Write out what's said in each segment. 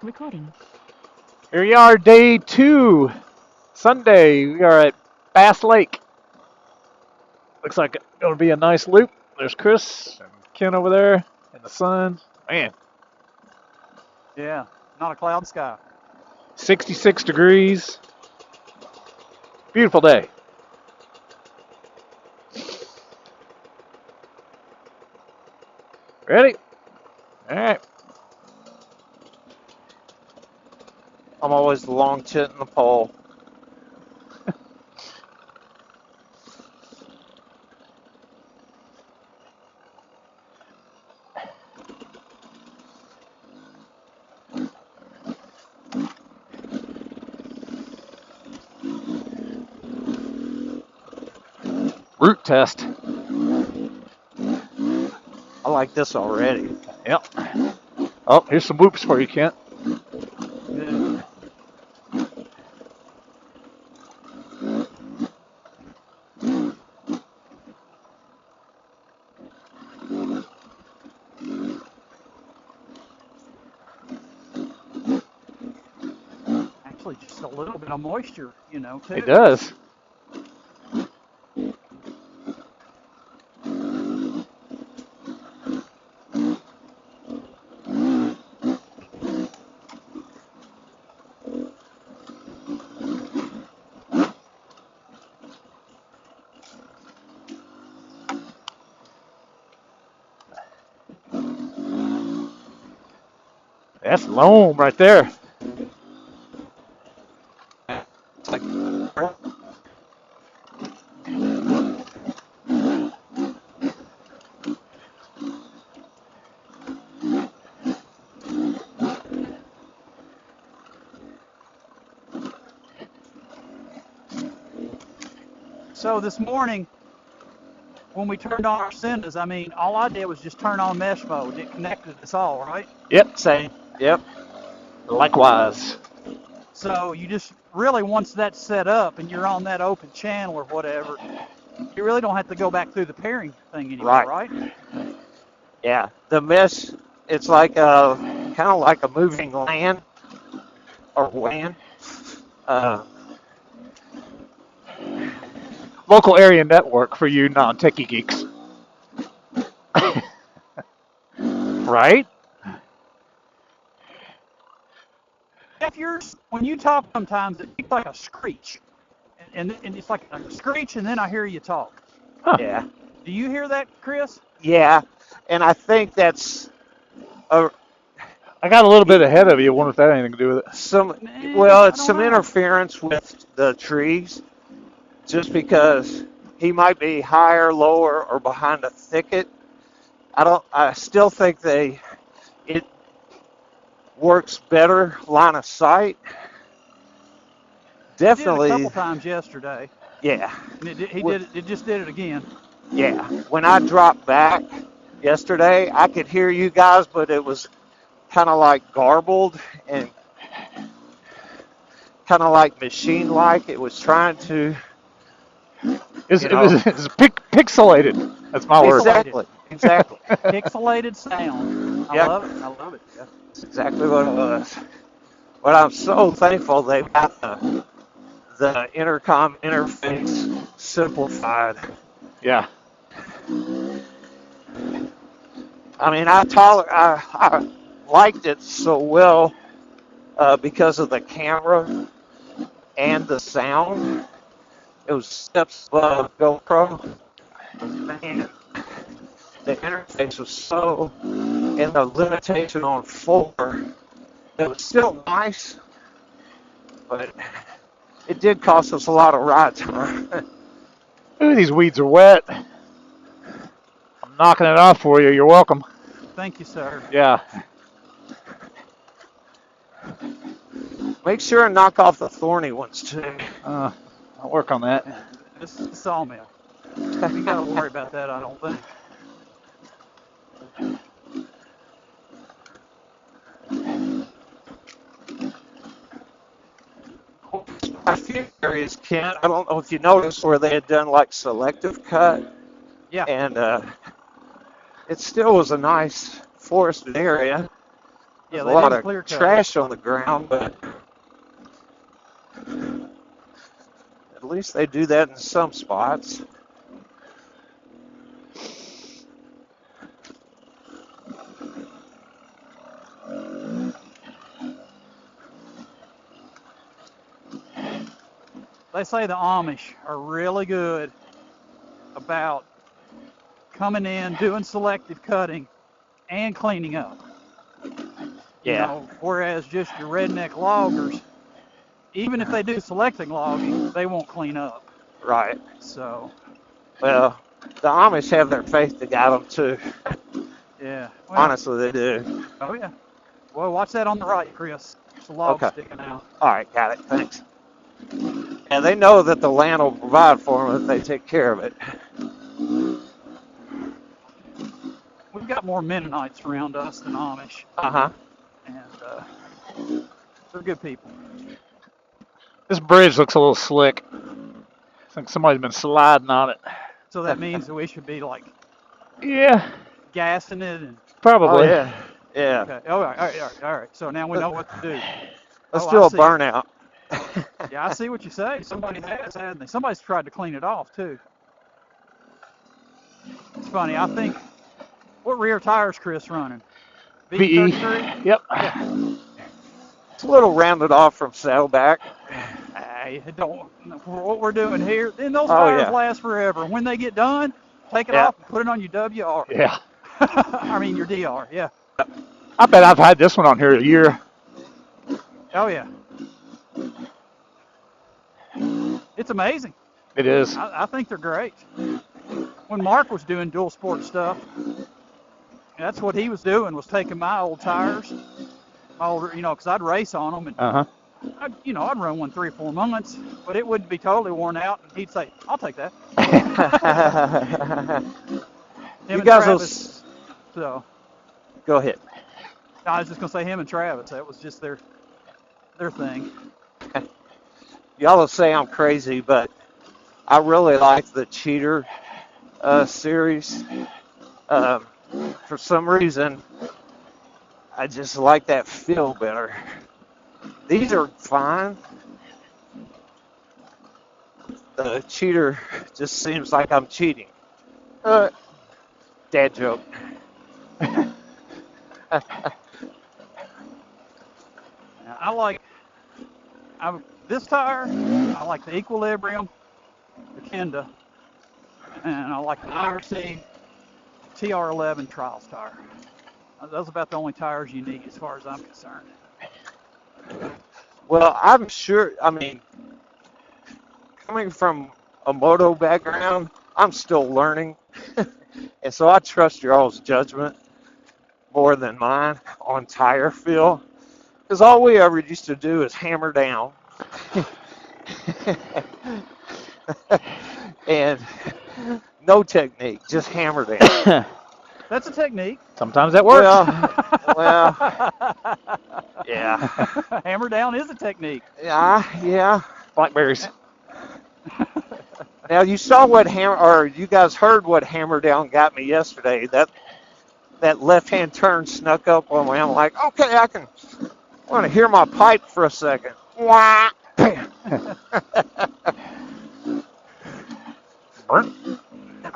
Recording. Here we are, day 2, Sunday. We are at Bass Lake. Looks like it'll be a nice loop. There's Chris and Ken over there in the sun. Man, Yeah, not a cloud sky. 66 degrees. Beautiful day. Ready? All right. I'm always the long tit in the pole. Root test. I like this already. Yep. Oh, here's some whoops for you, Kent. Yeah. Actually, just a little bit of moisture, too. It does. That's loam right there. It's like, So this morning, when we turned on our Cindas, all I did was just turn on mesh mode. It connected us all, right? Yep. same. Yep. Likewise. So you just really, once that's set up and you're on that open channel or whatever, you really don't have to go back through the pairing thing anymore, right? Yeah. The mesh, it's like kind of like a moving LAN or WAN. Local area network for you non-techie geeks. Right? When you talk sometimes, it's like a screech. And it's like a screech, and then I hear you talk. Huh. Yeah. Do you hear that, Chris? Yeah. And I think that's I got a little bit ahead of you. I wonder if that had anything to do with it. it's I some don't know. interference with the trees, just because he might be higher, lower, or behind a thicket. I still think it works better line of sight. He did it a Definitely, couple times yesterday, yeah, and it just did it again. yeah. When I dropped back yesterday, I could hear you guys, but it was kind of like garbled and kind of like machine-like. It was trying to, It was pixelated. That's my word. exactly. Pixelated sound. I Yeah. love it. I love it. Yeah. That's exactly what it was. But I'm so thankful they got the intercom interface simplified. Yeah. I liked it so well because of the camera and the sound. It was steps above GoPro. Man, the interface was so, and the limitation on 4, it was still nice, but it did cost us a lot of ride time. Ooh, these weeds are wet. I'm knocking it off for you. You're welcome. Thank you, sir. Yeah. Make sure and knock off the thorny ones too. I'll work on that. This is the sawmill. We got to worry about that, I don't think. A few areas, Kent, I don't know if you noticed where they had done like selective cut, Yeah. and it still was a nice forested area. Yeah, There's they a lot didn't of clear cut. trash on the ground, but at least they do that in some spots. They say the Amish are really good about coming in, doing selective cutting, and cleaning up. You Yeah. know, whereas just your redneck loggers, even if they do selective logging, they won't clean up. Right. So, Well, the Amish have their faith to guide them too. yeah. Well, Honestly, they do. oh, yeah. Well, watch that on the right, Chris. There's a log Okay. sticking out. All right, got it. Thanks. And they know that the land will provide for them if they take care of it. We've got more Mennonites around us than Amish, Uh-huh. and they're good people. This bridge looks a little slick. I think somebody's been sliding on it. So that means that we should be like Yeah, gassing it and Oh, probably. yeah. Yeah. okay. All right. So now we know what to do. Let's Oh, do I a see. burnout. Yeah, I see what you say. Somebody has, hasn't they? Somebody's tried to clean it off too. It's funny. I think what rear tires Chris running? VE. V33. Yep. It's a little rounded off from saddleback. Hey, don't. For what we're doing here, then those Oh, tires yeah. last forever. When they get done, take it Yeah. off and put it on your WR. Yeah. I mean your DR. Yeah. I bet I've had this one on here a year. Oh yeah. It's amazing. It is. I think they're great. When Mark was doing dual sport stuff, that's what he was doing, was taking my old tires, my older, because I'd race on them, and Uh-huh. I'd run one 3 or 4 months, but it wouldn't be totally worn out, and he'd say, "I'll take that." Him You and guys will Travis. So go ahead. I was just gonna say him and Travis. That was just their thing. Y'all will say I'm crazy, but I really like the Cheater series. For some reason, I just like that feel better. These are fine. The Cheater just seems like I'm cheating. Dad joke. This tire. I like the Equilibrium, the Kenda, and I like the IRC TR11 Trials tire. Those are about the only tires you need as far as I'm concerned. Well, I'm sure, coming from a moto background, I'm still learning. And so I trust your all's judgment more than mine on tire feel. Because all we ever used to do is hammer down. And no technique, just hammer down. That's a technique. Sometimes that works. Well, yeah. Hammer down is a technique. Yeah. Blackberries. Now you saw you guys heard what hammer down got me yesterday. That left-hand turn snuck up on me. I'm like, okay, I want to hear my pipe for a second. Wah!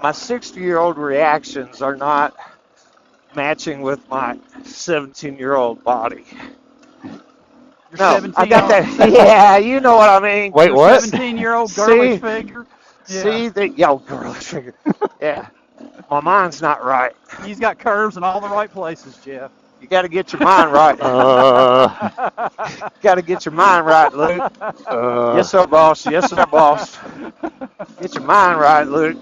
My 60-year-old reactions are not matching with my 17-year-old body. Your No, 17 I got that. Yeah, you know what I mean. Wait, what? 17-year-old See? girlish figure. Yeah. See, girlish figure. Yeah, my mind's not right. He's got curves in all the right places, Jeff. You got to get your mind right. Got to get your mind right, Luke. Yes, sir, boss. Yes, sir, boss. Get your mind right, Luke.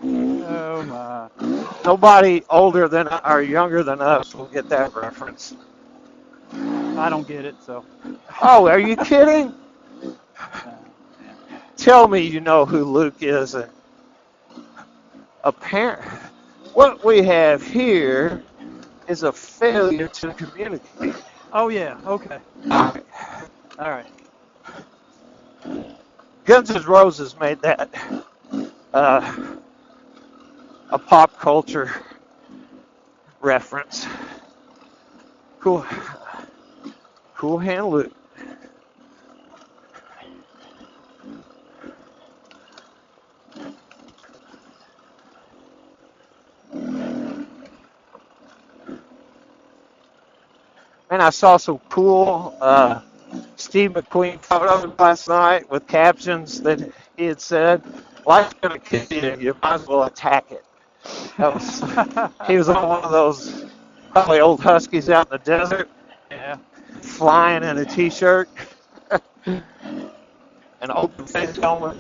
Oh my. Nobody older than or younger than us will get that reference. I don't get it, so. Oh, are you kidding? Tell me you know who Luke is. What we have here is a failure to communicate. Oh yeah. Okay. All All right. Guns N' Roses made that a pop culture reference. Of cool, cool hand loop. And I saw some cool Steve McQueen photos last night with captions that he had said, "Life's gonna kill you. You might as well attack it." That was, he was on one of those probably old Huskies out in the desert, Yeah. flying in a t-shirt, an open face helmet.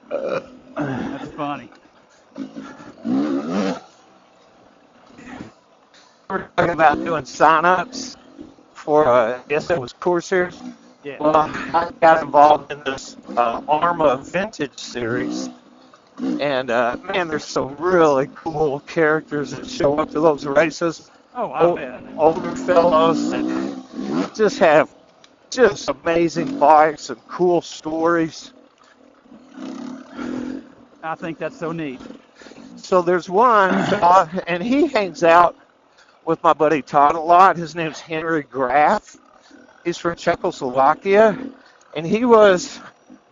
That's funny. We're talking about doing sign-ups for, I guess it was Course Series. Yeah. Well, I got involved in this Arma Vintage series. And, man, there's some really cool characters that show up to those races. Oh, I bet. Older fellows that just have just amazing bikes and cool stories. I think that's so neat. So there's one fella, and he hangs out with my buddy Todd a lot. His name's Henry Graf. He's from Czechoslovakia, and he was,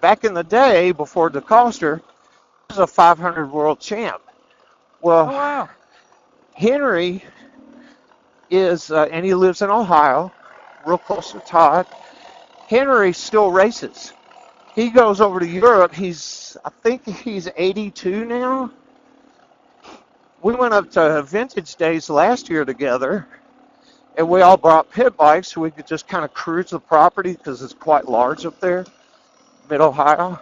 back in the day before DeCoster, he was a 500 world champ. Well, Oh, wow. Henry is, and he lives in Ohio, real close to Todd. Henry still races. He goes over to Europe. I think he's 82 now. We went up to Vintage Days last year together, and we all brought pit bikes so we could just kind of cruise the property because it's quite large up there, mid-Ohio.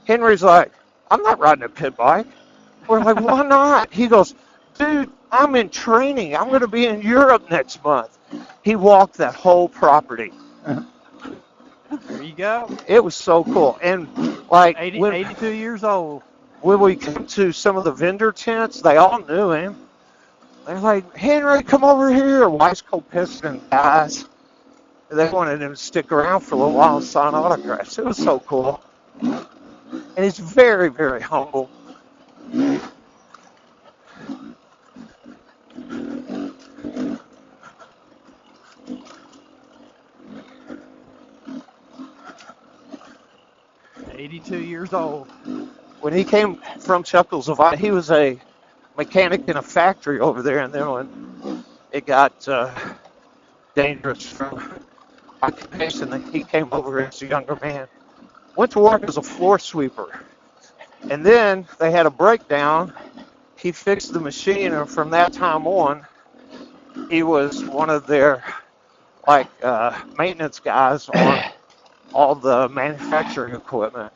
Henry's like, "I'm not riding a pit bike." We're like, "Why not?" He goes, "Dude, I'm in training. I'm going to be in Europe next month." He walked that whole property. There you go. It was so cool. And like 82 years old. when we came to some of the vendor tents, they all knew him. They're like, "Henry, come over here." Weiss Piston guys. They wanted him to stick around for a little while and sign autographs. It was so cool. And he's very, very humble. 82 years old. When he came from Czechoslovakia, he was a mechanic in a factory over there, and then when it got dangerous from occupation, then he came over as a younger man. Went to work as a floor sweeper, and then they had a breakdown. He fixed the machine, and from that time on, he was one of their maintenance guys on all the manufacturing equipment.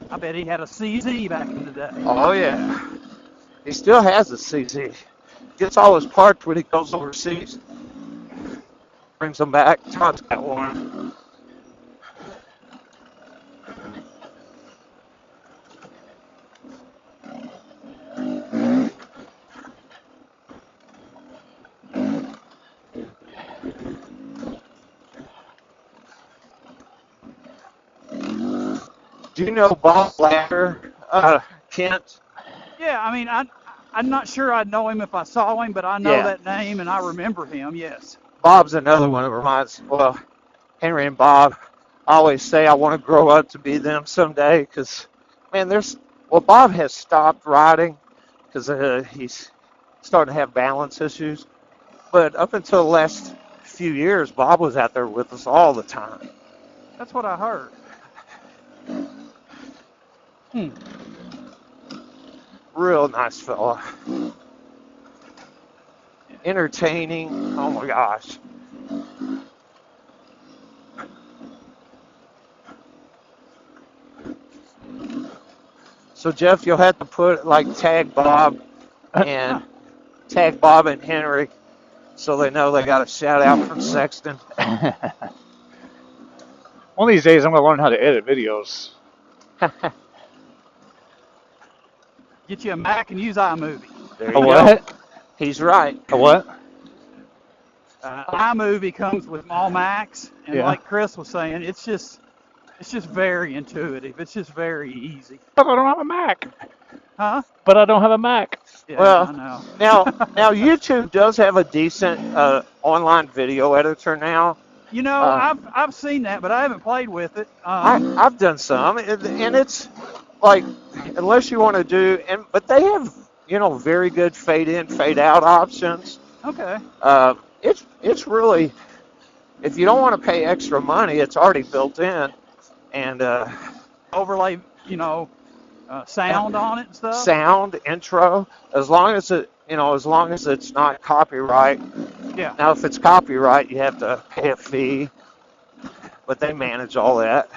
I bet he had a CZ back in the day. Oh yeah, he still has a CZ. Gets all his parts when he goes overseas. Brings them back. Todd's got one. Do you know Bob Blacker, Kent? Yeah, I mean, I'm not sure I'd know him if I saw him, but I know Yeah. that name and I remember him, yes. Bob's another one that reminds, well, Henry and Bob, I always say I want to grow up to be them someday because, man, Bob has stopped riding because he's starting to have balance issues. But up until the last few years, Bob was out there with us all the time. That's what I heard. Real nice fella. Entertaining. Oh my gosh. So Jeff, you'll have to put tag Bob and Henry so they know they got a shout out from Sexton. One of these days, I'm going to learn how to edit videos. Get you a Mac and use iMovie. There A you go. what? He's right. A what? iMovie comes with all Macs, and Yeah. like Chris was saying, it's It's just very intuitive. It's just very easy. But I don't have a Mac. Huh? But I don't have a Mac. Yeah, Well, I know. now YouTube does have a decent online video editor now. You know, Uh, I've seen that, but I haven't played with it. I've done some, and it's like unless you want to do, but they have very good fade in, fade out options. Okay. It's really, if you don't want to pay extra money, it's already built in, and Overlay, sound on it and stuff. sound intro, as long as it's not copyright. Yeah. Now, if it's copyright, you have to pay a fee, but they manage all that.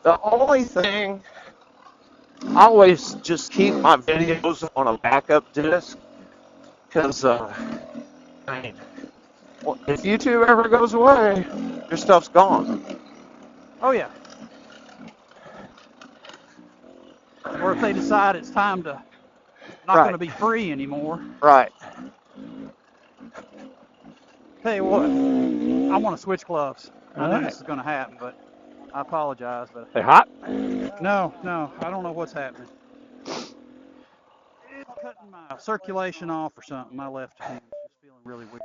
The only thing, I always just keep my videos on a backup disk, because, if YouTube ever goes away, your stuff's gone. Oh yeah. Or if they decide it's time to not Right. going to be free anymore. Right. Tell you what, I want to switch gloves. I know Alright. this is going to happen, but I apologize. But They hot? no, I don't know what's happening. It's cutting my circulation off or something. My left hand is just feeling really weird.